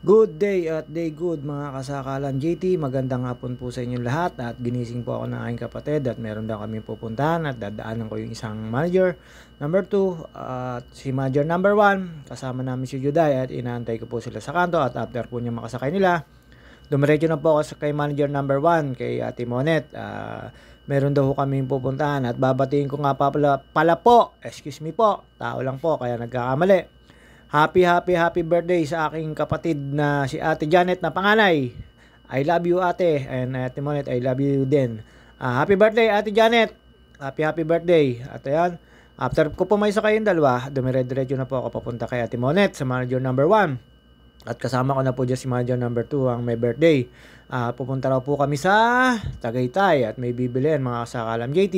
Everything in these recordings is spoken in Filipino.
Good day at day good mga kasakalan JT. Magandang hapon po sa inyong lahat at ginising po ako ng aking kapatid at meron daw kami pupuntahan at dadaanan ko yung isang manager number 2 at si manager number 1 kasama namin si Juday at inaantay ko po sila sa kanto at after po niya makasakay nila dumiretso na po ako kay manager number 1 kay Ate Monet. Meron daw kami pupuntahan at babatiin ko nga pala po, excuse me po, tao lang po kaya nagkakamali. Happy birthday sa aking kapatid na si Ate Janet na panganay. I love you ate, and Ate Monet, I love you din. Happy birthday Ate Janet. Happy birthday. At ayan, after ko po may sa kayong dalawa, dumire-diretso na po ako papunta kay Ate Monet sa manager number 1. At kasama ko na po dyan si manager number 2 ang may birthday. Pupunta raw po kami sa Tagaytay at may bibilihan mga kasakalam JT.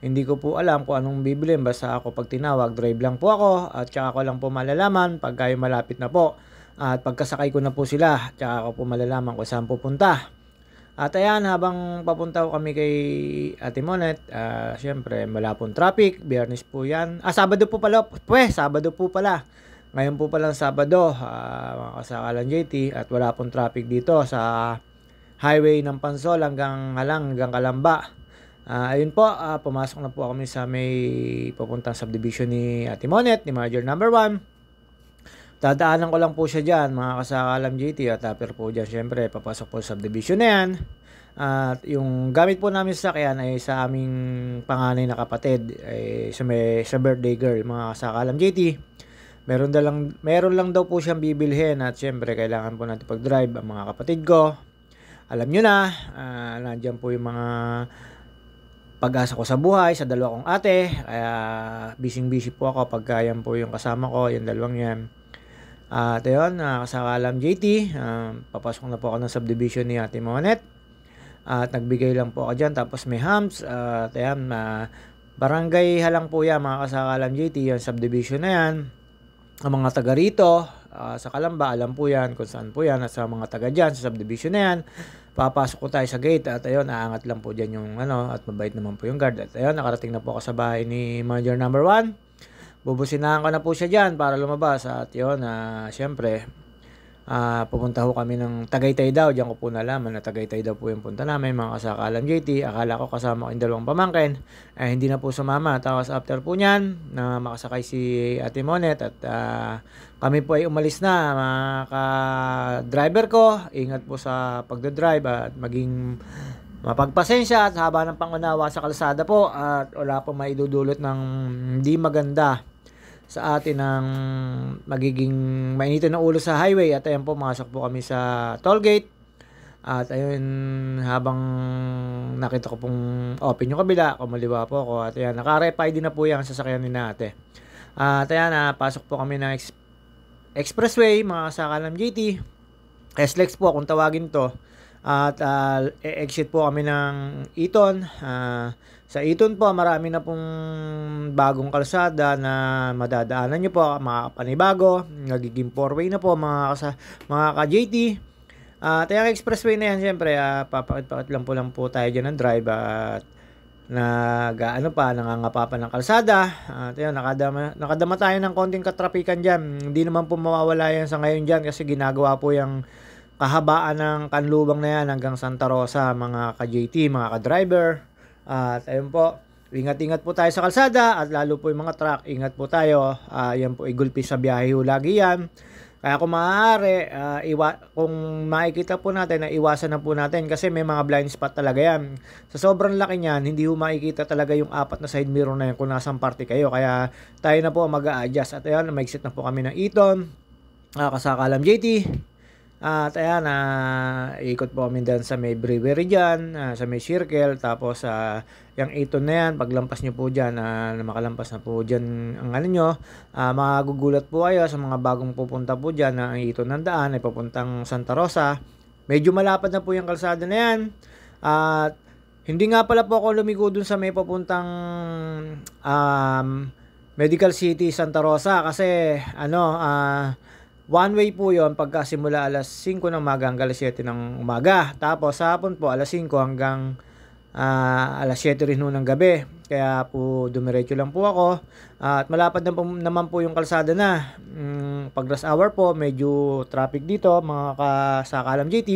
Hindi ko po alam kung anong bibilihan, basta ako pag tinawag drive lang po ako at saka ko lang po malalaman pag kayo malapit na po. At pagkasakay ko na po sila, saka ko po malalaman kung saan pupunta. At ayan, habang papunta ko kami kay Ate Monet, syempre wala pong traffic, Biyernes po yan. Sabado po pala, Sabado po pala. Ngayon po palang Sabado, mga kasakalan JT, at wala pong traffic dito sa highway ng Pansol hanggang Kalamba. Ayun po, pumasok na po kami sa may papuntang subdivision ni Ate Monet, ni manager number 1. Dadaanan ko lang po siya dyan, mga kasakalan JT, at after po dyan, syempre, papasok po sa subdivision na yan. At yung gamit po namin sa sakyan ay sa aming panganay na kapatid, sa birthday girl, mga kasakalan JT. Meron lang daw po siyang bibilhin at syempre kailangan po natin pag-drive ang mga kapatid ko. Alam nyo na, nandiyan po yung mga pag-asa ko sa buhay, sa dalawa kong ate. Kaya busy po ako pagka yan po yung kasama ko, yung dalawang yan. At ayun, kasakalam JT, papasok na po ako ng subdivision ni Ate Monet. At nagbigay lang po ako dyan, tapos may hams. At ayun, barangay halang po yan mga kasakalam JT, yung subdivision na yan. Ang mga taga rito, sa Kalamba, alam po yan kung saan po yan. At sa mga taga dyan, sa subdivision na yan, papasok ko tayo sa gate. At ayun, aangat lang po dyan yung at mabait naman po yung guard. At ayun, nakarating na po ako sa bahay ni manager number 1. Bubusinahan ko na po siya dyan para lumabas. At yun, syempre, pupunta ho kami ng Tagaytay daw. Diyan ko po nalaman na Tagaytay daw po yung punta namin, mga kasakalan JT. Akala ko kasama ko yung dalawang pamangkin. Hindi na po sumama. Tapos after po nyan, na makasakay si Ate Monet at kami po ay umalis na, mga ka-driver ko. Ingat po sa pagdodrive at maging mapagpasensya at haba ng pangunawa sa kalsada po at wala po maidudulot ng hindi maganda sa atin ng magiging mainitin ng ulo sa highway. At ayan po, masok po kami sa toll gate. At ayun, habang nakita ko pong open yung kabila, kumaliwa po ako. At ayan, naka-RFID din na po yung sasakyan ni ate. At ayan, pasok po kami ng expressway, mga kasakalam GT. SLEX po kung tawagin to. At exit po kami ng Eton. Sa Eton po, marami na pong bagong kalsada na madadaanan nyo po, mga panibago. Nagiging 4-way na po, mga ka-JT. At yung expressway na yan, syempre, papakit lang po tayo dyan ng drive at nangangapa pa ng kalsada. At yun, nakadama tayo ng konting katrapikan dyan. Hindi naman po mawawala yan sa ngayon dyan kasi ginagawa po yung kahabaan ng kanlubang na yan hanggang Santa Rosa, mga ka-JT, mga ka-driver. At ayun po, ingat-ingat po tayo sa kalsada at lalo po yung mga truck, ingat po tayo. Yan po, igulpi sa biyahe ho lagi yan. Kaya kung maaari, kung makikita po natin na iwasan na po natin kasi may mga blind spot talaga yan. Sa sobrang laki niyan, hindi ho makikita talaga yung apat na side mirror na yan kung nasang party kayo. Kaya tayo na po mag-a-adjust. At ayun, mag-exit na po kami ng Eton, kasakalam JT. At ayan, ikot po kami dyan sa may brewery dyan, sa may circle. Tapos yung Eton na yan, paglampas nyo po dyan, makalampas na po dyan ang nyo, magugulat po kayo sa mga bagong pupunta po dyan na ang Eton ng daan ay papuntang Santa Rosa. Medyo malapad na po yung kalsada na yan. At hindi nga pala po ako lumigo dun sa may papuntang Medical City Santa Rosa kasi one way po yon pagkasimula alas 5 ng umaga hanggang alas 7 ng umaga. Tapos sa hapon po alas 5 hanggang alas 7 rin ho ng gabi. Kaya po dumiretso lang po ako. At malapad naman po yung kalsada na. Pag rush hour po, medyo traffic dito mga kasakalam JT.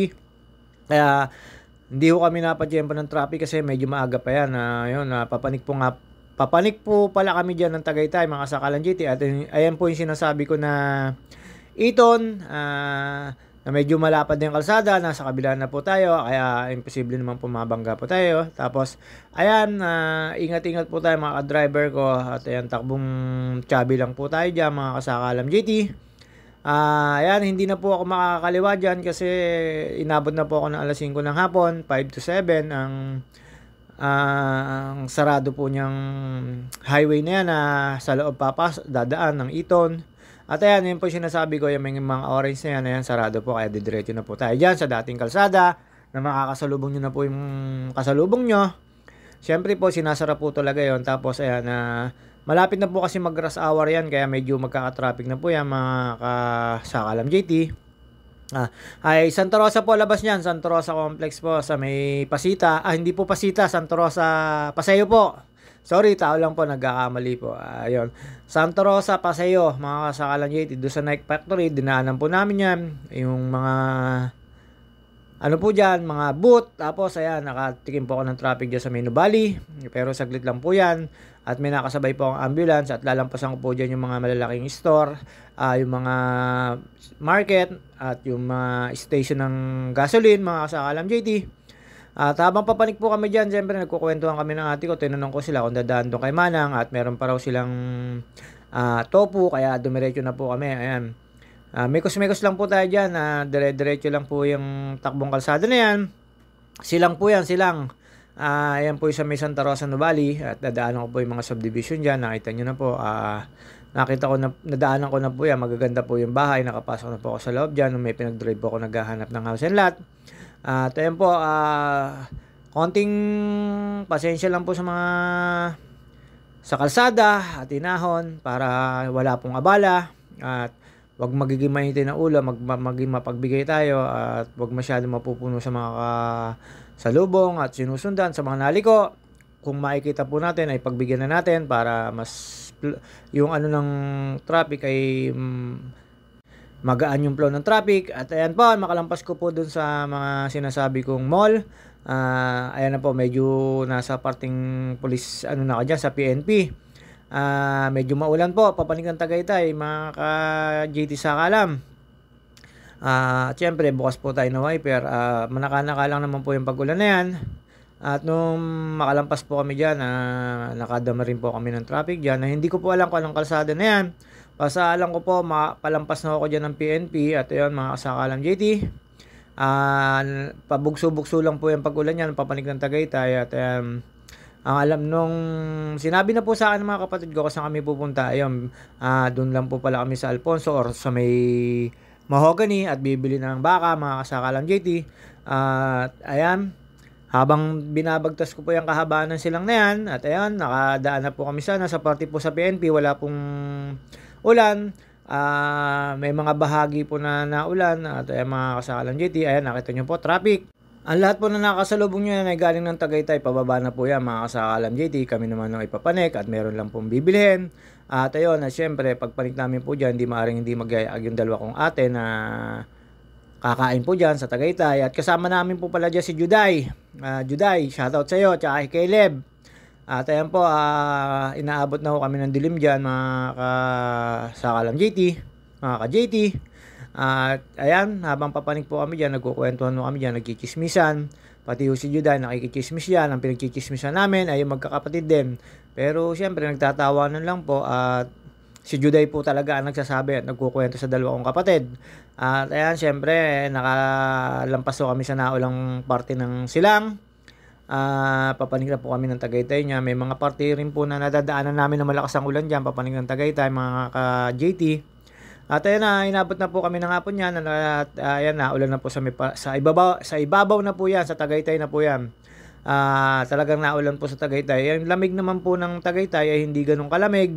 Kaya hindi ko kami napatyempo ng traffic kasi medyo maaga pa yan. Papanik po pala kami dyan ng Tagaytay mga kasakalam JT. At ayan po yung sinasabi ko na Eton, na medyo malapad yung kalsada, nasa kabila na po tayo, kaya imposible naman po mabangga po tayo. Tapos, ayan, ingat-ingat po tayo mga ka-driver ko, at ayan, takbong chubby lang po tayo dyan mga kasakalam JT. Ayan, hindi na po ako makakaliwa dyan kasi inabot na po ako ng alas 5 ng hapon, 5 to 7, ang sarado po niyang highway na yan na sa loob dadaan ng Eton. At ayan, yun po sinasabi ko, yung mga orange na yan, ayan, sarado po, kaya didiretso na po tayo dyan sa dating kalsada, na makakasalubong nyo na po yung kasalubong nyo. Siyempre po, sinasara po talaga yon. Tapos ayan, malapit na po kasi mag-rush hour yan, kaya medyo magkaka-traffic na po yan, mga kasakalam JT. Ay, Santa Rosa po, labas niyan, Santa Rosa Complex po, sa may Pasita, hindi po Pasita, Santa Rosa, Paseo po. Sorry, tao lang po, nagkakamali po. Ayun. Santa Rosa, Paseo, mga kasakalan JT, doon sa Nike Factory, dinaanan po namin yan. Yung mga, ano po dyan, mga boot. Tapos, ayan, nakatikim po ako ng traffic dyan sa Mino Valley. Pero saglit lang po yan. At may nakasabay po ang ambulance at lalampasan ko po dyan yung mga malalaking store, yung mga market, at yung mga station ng gasoline, mga kasakalan JT. At habang papanik po kami dyan, siyempre nagkukwentuhan kami ng ate ko. Tinanong ko sila kung dadaan doon kay Manang at meron pa raw silang tofu, kaya dumiretso na po kami. Ayan. Mekos-mekos lang po tayo dyan. Dire-diretso lang po yung takbong kalsada na yan. Silang po yan, silang. Ayan po yung sa may Santa Rosa Nuvali. At dadaanan ko po yung mga subdivision dyan. Nakita nyo na po. Nadaanan ko na po yan. Magaganda po yung bahay. Nakapasok na po ako sa loob dyan. May pinag-drive po ako naghahanap ng house and lot. At ayan po, konting pasensya lang po sa mga sa kalsada at inahon para wala pong abala at wag magiging mainitin na ulo, maging mapagbigay tayo at wag masyadong mapupuno sa mga salubong at sinusundan sa mga naliko. Kung makikita po natin ay pagbigyan na natin para mas yung ano ng traffic ay magaan yung flow ng traffic. At ayan po, makalampas ko po dun sa mga sinasabi kong mall. Ayan na po, medyo nasa parting police na ako dyan sa PNP. Medyo maulan po, papanig ng Tagaytay, mga ka-JT Sakalam. At syempre, bukas po tayo na wiper. Manaka-naka lang naman po yung pag-ulan na yan. At nung makalampas po kami dyan, nakadama rin po kami ng traffic dyan, na hindi ko po alam kung anong kalsada na yan. Basta alam ko po, palampas na ako dyan ng PNP. At yun, mga kasakalam JT. Pabugso-bugso lang po yung pag-ulan yan, papanig ng Tagaytay. At ang alam nung sinabi na po sa akin ng mga kapatid ko kung saan kami pupunta, ayun, doon lang po pala kami sa Alfonso or sa may Mahogany at bibili ng baka, mga kasakalam JT. Ayan, habang binabagtas ko po yung kahabaan ng silang na yan, at ayan, nakadaan na po kami sana sa party po sa PNP, wala pong ulan. May mga bahagi po na naulan at ayan, mga kasakalan JT, ayan, nakita nyo po traffic. Ang lahat po na nakasalubong nyo yan ay galing ng Tagaytay, pababa na po yan, mga kasakalan JT. Kami naman ang ipapanik at meron lang pong bibilihin. At ayun, syempre pagpanik namin po dyan, hindi magyayag yung dalawa kong ate na kakain po dyan sa Tagaytay. At kasama namin po pala dyan si Juday. Juday, shoutout sa iyo, tsaka kay Caleb. At ayan po, inaabot na po kami ng dilim dyan, mga kasakalam JT, mga ka-JT. At ayan, habang papanik po kami dyan, nagkukwentuhan po kami dyan, nagkikismisan. Pati yung si Juday, nakikichismis yan. Ang pinagkichismisan namin ay magkakapatid din. Pero siyempre, nagtatawanan lang po. At si Juday po talaga ang nagsasabi at nagkukwento sa dalawa kong kapatid. At ayan, siyempre, nakalampas po kami sa naulang parte ng silang. Papanig na po kami ng Tagaytay niya. May mga parte rin po na nadadaanan namin na malakas ang ulan dyan. Papanig ng Tagaytay, mga ka-JT. At ayan na, inabot na po kami ng hapon yan. At ayan na, ulan na po sa ibabaw na po yan, sa Tagaytay na po yan. Talagang naulan po sa Tagaytay. Yung lamig naman po ng Tagaytay ay hindi ganun kalamig.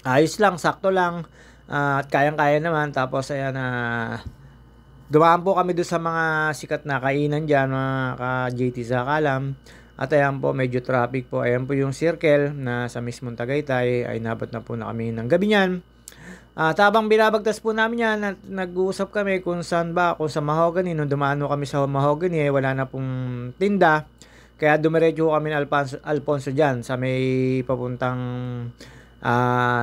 Ayos lang, sakto lang. At kayang-kaya naman. Tapos ayan na, dumaan po kami doon sa mga sikat na kainan dyan, mga ka-JT Sakalam. At ayan po, medyo traffic po. Ayan po yung circle na sa mismong Tagaytay. Ay nabot na po na kami ng gabi niyan. At habang binabagtas po namin yan, at nag-uusap kami kung saan ba, kung sa Mahogany. Nung dumaano kami sa Mahogany, wala na pong tinda. Kaya dumiretso kami ng Alfonso dyan sa may papuntang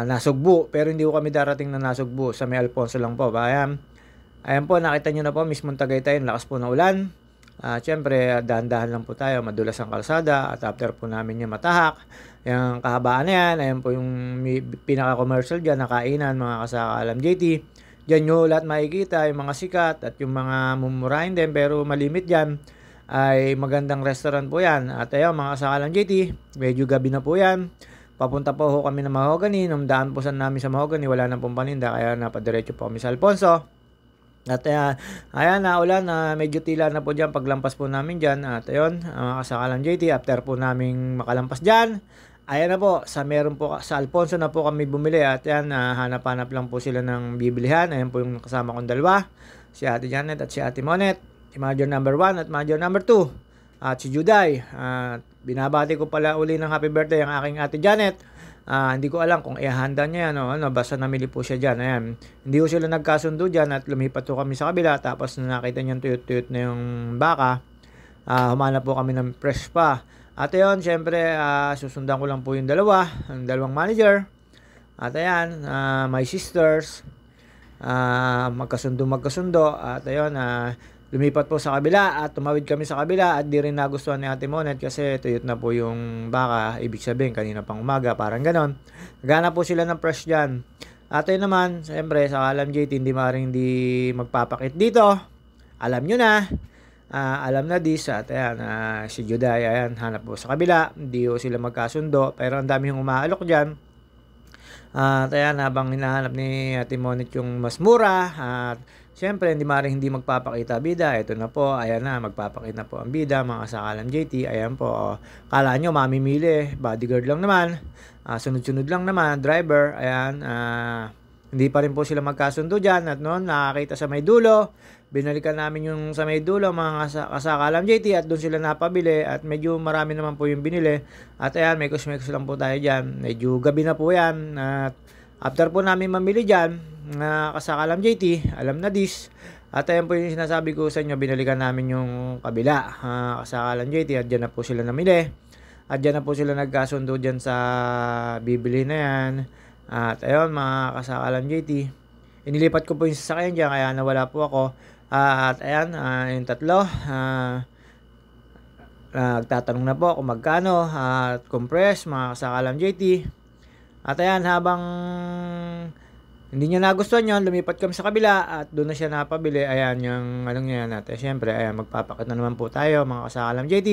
Nasugbu. Pero hindi ko kami darating na Nasugbu. Sa may Alfonso lang po. Ayan po, nakita nyo na po, mismong Tagaytay, lakas po na ulan. Siyempre, dahan-dahan lang po tayo, madulas ang kalsada. At after po namin yung matahak, yung kahabaan na yan, ayan po yung pinaka-commercial dyan, na kainan, mga kasakalam JT. Diyan nyo lahat makikita, yung mga sikat at yung mga mumurahin din, pero malimit dyan, ay magandang restaurant po yan. At ayun, mga kasakalam JT, medyo gabi na po yan. Papunta po ho kami ng Mahogany. Nung daan po saan namin sa Mahogany, wala nang pong paninda, kaya napadiretso po kami sa Alfonso. At ayan na ulan, medyo tila na po dyan paglampas po namin dyan. At ayun, mga kasakalam JT, after po namin makalampas dyan, ayan na po, meron po sa Alfonso na po kami bumili. At yan, hanap-hanap lang po sila ng bibilihan. Ayan po yung kasama kong dalawa, si Ate Janet at si Ate Monet, Major number 1 at Major number 2, at si Juday. Binabati ko pala uli ng happy birthday ang aking Ate Janet. Hindi ko alam kung ihanda niya yan o ano, basta namili po siya dyan. Ayan. Hindi ko sila nagkasundo dyan at lumipat po kami sa kabila. Tapos nakita niya tuyot-tuyot na yung baka, humanap po kami ng fresh pa. At ayun, syempre, susundan ko lang po yung dalawang manager. At ayan, my sisters, magkasundo. At ayun, lumipat po sa kabila at tumawid kami sa kabila at di rin nagustuhan ni Ate Monet kasi tuyot na po yung baka. Ibig sabihin kanina pang umaga, parang ganon. Naghanap po sila ng fresh dyan. At ayun naman, siyempre sa Kalam JT, hindi magpapakit dito. Alam nyo na. Alam na this. At ayan, si Juday, ayan, hanap po sa kabila. Hindi po sila magkasundo, pero ang dami yung umaalok dyan. At ayan, habang hinahanap ni Ate Monet yung mas mura, at siyempre hindi magpapakita bida. Ito na po, ayan na, magpapakita na po ang bida, mga kasakalam JT. Ayan po, kala nyo mamimili, bodyguard lang naman, sunod-sunod lang naman, driver. Ayan, hindi pa rin po sila magkasundo dyan. At noon, nakakita sa may dulo, binalikan namin yung sa may dulo, mga kasakalam JT, at doon sila napabili. At medyo marami naman po yung binili. At ayan, may kusmekos lang po tayo dyan. Medyo gabi na po yan. At after po namin mamili dyan, kasakalam JT, alam na this. At ayan po yung sinasabi ko sa inyo, binalikan namin yung kabila, kasakalam JT, at dyan na po sila namili. At dyan na po sila nagkasundo dyan sa bibili na yan. At ayun, mga kasakalam JT, inilipat ko po yung sasakyan dyan, kaya nawala po ako. At ayan, yung tatlo, nagtatanong na po kung magkano at compress, mga kasakalam JT. At ayan, habang hindi niya nagustuhan yun, lumipat kami sa kabila at doon na siya napabili. Ayan, yung anong yan natin. Siyempre, ayan, magpapakit na naman po tayo, mga kasakalam JT.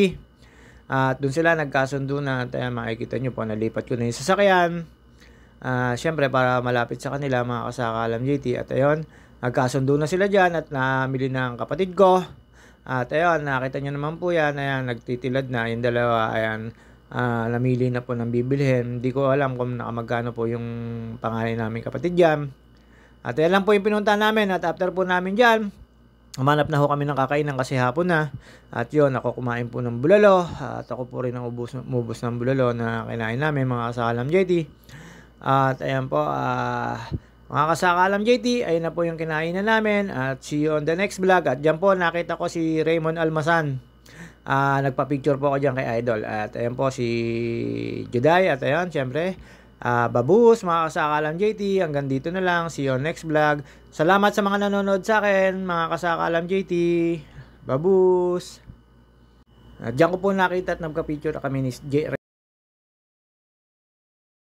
At doon sila nagkasundo na. At ayan, makikita nyo po, nalipat ko na yung sasakyan. Siyempre, para malapit sa kanila, mga kasakalam JT. At ayun, nagkasundo na sila dyan at namili ng kapatid ko. At ayun, nakita nyo naman po yan. Ayan, nagtitilad na yung dalawa. Ayan, namili na po ng bibilhin. Hindi ko alam kung nakamagkano po yung pangalan namin kapatid dyan. At yan lang po yung pinunta namin. At after po namin dyan, umanap na ho kami ng kakainan kasi hapon na. At yun, ako kumain po ng bulalo. At ako po rin ang umubos ng bulalo na kinain namin, mga kasakalam JT. At ayan po, mga kasakalam JT, ayun na po yung kinain na namin. At see you on the next vlog. At dyan po, nakita ko si Raymond Almasan. Nagpa-picture po ako dyan kay Idol. At ayan po si Juday. At ayan, syempre, babus, mga kasakalam JT. Hanggang dito na lang. See you on next vlog. Salamat sa mga nanonood sa akin, mga kasakalam JT. Babus. At dyan ko po nakita at nagpa-picture kami ni